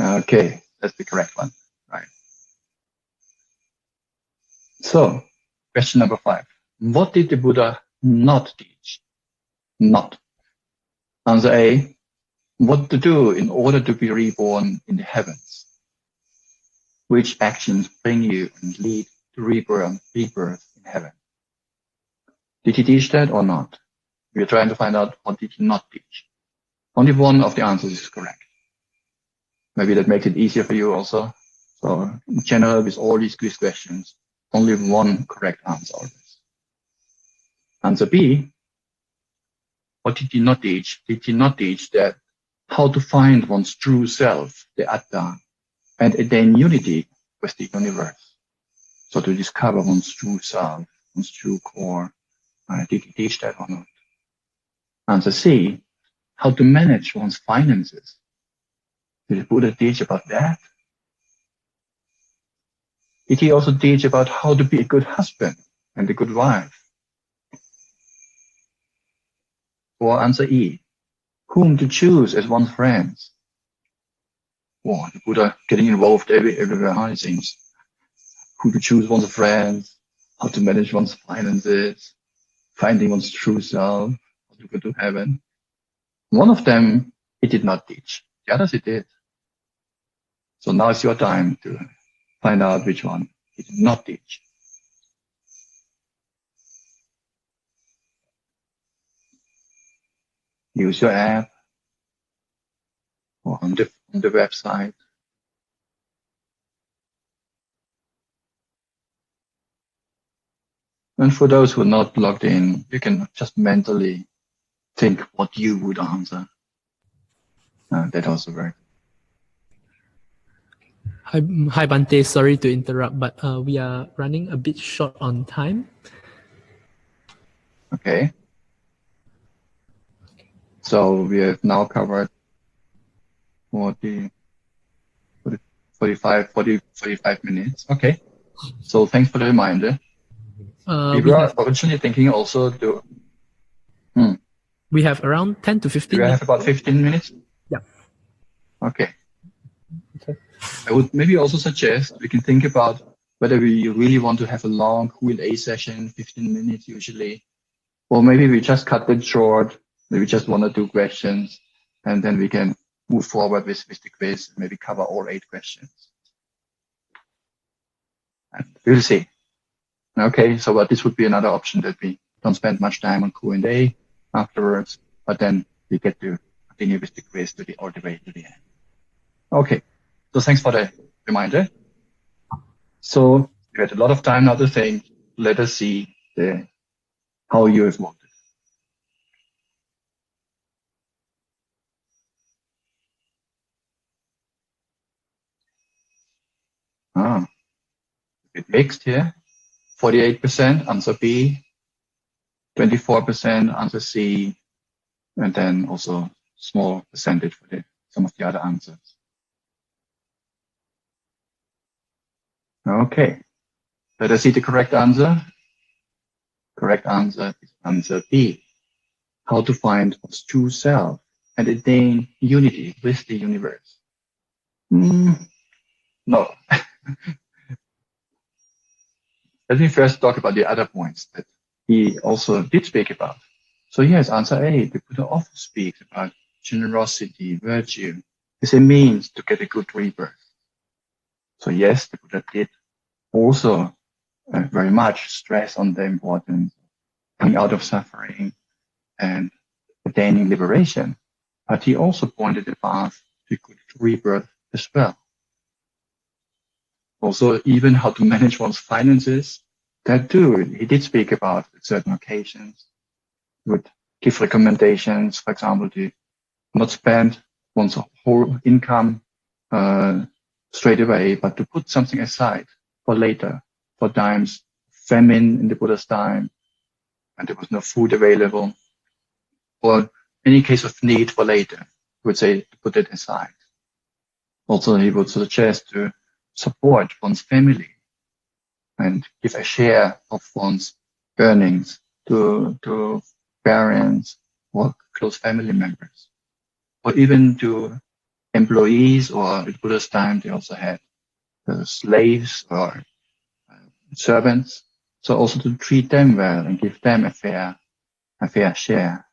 Okay, that's the correct one, right? So, question number 5. What did the Buddha not teach? Not. Answer A, what to do in order to be reborn in the heavens. Which actions bring you and lead to rebirth in heaven? Did he teach that or not? We are trying to find out what did he not teach. Only one of the answers is correct. Maybe that makes it easier for you also. So in general, with all these quiz questions, only one correct answer always. Answer B, what did he not teach? Did he not teach that how to find one's true self, the Atta, and attain unity with the universe? So to discover one's true self, one's true core, did he teach that or not? Answer C, how to manage one's finances. Did the Buddha teach about that? Did he also teach about how to be a good husband and a good wife? Or answer E, whom to choose as one's friends? Wow, the Buddha getting involved everywhere, how it seems. Who to choose one's friends, how to manage one's finances, finding one's true self, how to go to heaven. One of them he did not teach. The others he did. So now it's your time to find out which one he did not teach. Use your app or on the website. And for those who are not logged in, you can just mentally think what you would answer. That also works. Hi, Bhante. Sorry to interrupt, but we are running a bit short on time. Okay. So we have now covered 45 minutes. Okay. So thanks for the reminder. We were originally thinking also to... We have around 10 to 15 minutes. We have about 15 minutes? Yeah. Okay. I would maybe also suggest we can think about whether we really want to have a long Q&A session, 15 minutes usually, or maybe we just cut it short, maybe just 1 or 2 questions, and then we can move forward with the quiz, maybe cover all 8 questions. And we'll see. Okay, so this would be another option, that we don't spend much time on Q&A afterwards, but then we get to continue with the quiz all the way to the end. Okay, so thanks for the reminder. So you had a lot of time now to think. Let us see how you have voted. A bit mixed here. 48% answer B, 24% answer C, and then also small percentage for some of the other answers. Okay, let us see the correct answer. Correct answer is answer B. How to find one's true self and attain unity with the universe. No. Let me first talk about the other points that he also did speak about. So yes, answer A, the Buddha often speaks about generosity, virtue, as a means to get a good rebirth. So yes, the Buddha did also very much stress on the importance of coming out of suffering and attaining liberation. But he also pointed the path to good rebirth as well. Also, even how to manage one's finances, that too, he did speak about at certain occasions. He would give recommendations, for example, to not spend one's whole income straight away, but to put something aside for later, for times famine in the Buddha's time, and there was no food available, or any case of need for later, he would say to put it aside. Also, he would suggest to support one's family and give a share of one's earnings to parents or close family members, or even to employees, or at Buddha's time, they also had slaves or servants. So also to treat them well and give them a fair share.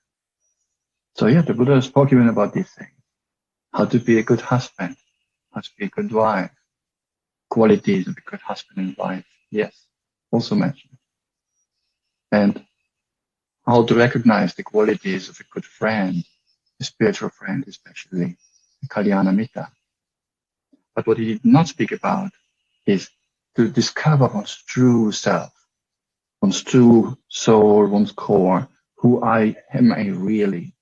So yeah, the Buddha spoke even about these things. How to be a good husband, how to be a good wife, qualities of a good husband and wife. Yes, also mentioned. And how to recognize the qualities of a good friend, a spiritual friend, especially a Kalyana Mitta. But what he did not speak about is to discover one's true self, one's true soul, one's core. Who am I really?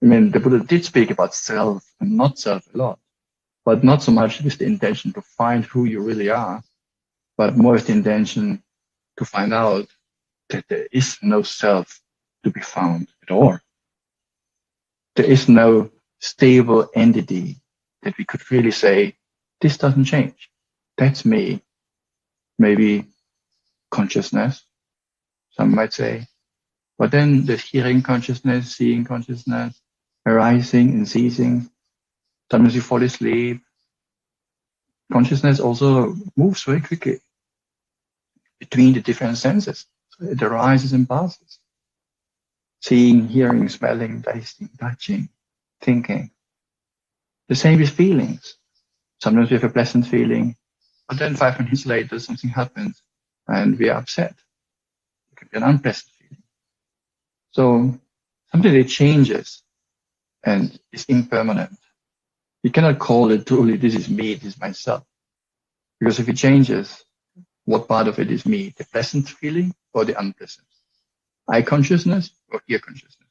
I mean, the Buddha did speak about self and not self a lot, but not so much with the intention to find who you really are, but more with the intention to find out that there is no self to be found at all. There is no stable entity that we could really say, this doesn't change. That's me. Maybe consciousness, some might say. But then there's hearing consciousness, seeing consciousness, arising and ceasing. Sometimes you fall asleep. Consciousness also moves very quickly between the different senses. So it arises and passes. Seeing, hearing, smelling, tasting, touching, thinking. The same with feelings. Sometimes we have a pleasant feeling, but then 5 minutes later something happens and we are upset. It can be an unpleasant feeling. So something that changes and is impermanent. You cannot call it truly, this is me, this is myself. Because if it changes, what part of it is me? The pleasant feeling or the unpleasant? Eye consciousness or ear consciousness?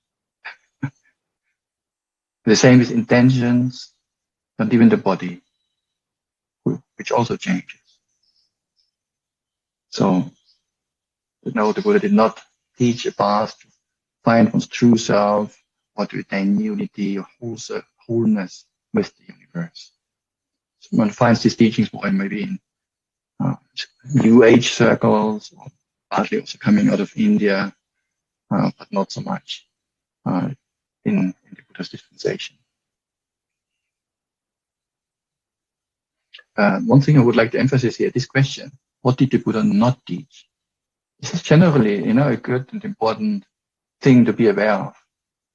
The same with intentions and even the body, which also changes. So, no, the Buddha did not teach a path to find one's true self or to attain unity or wholeness with the universe. So one finds these teachings more maybe in New Age circles, or partly also coming out of India, but not so much in the Buddha's dispensation. One thing I would like to emphasize here, this question, what did the Buddha not teach? This is generally, a good and important thing to be aware of,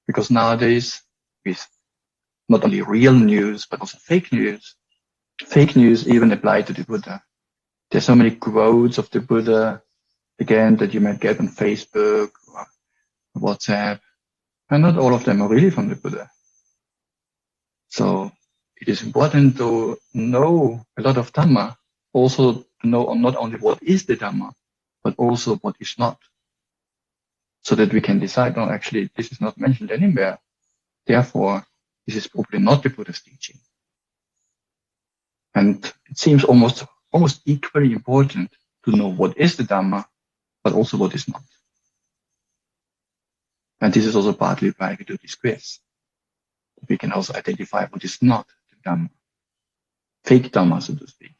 because nowadays, with not only real news, but also fake news even apply to the Buddha. There's so many quotes of the Buddha, again, that you might get on Facebook or WhatsApp, and not all of them are really from the Buddha. So it is important to know a lot of Dhamma, also to know not only what is the Dhamma, but also what is not, so that we can decide, no, actually, this is not mentioned anywhere. Therefore, this is probably not the Buddha's teaching. And it seems almost equally important to know what is the Dhamma, but also what is not. And this is also partly why we do this quiz. We can also identify what is not the Dhamma. Fake Dhamma, so to speak.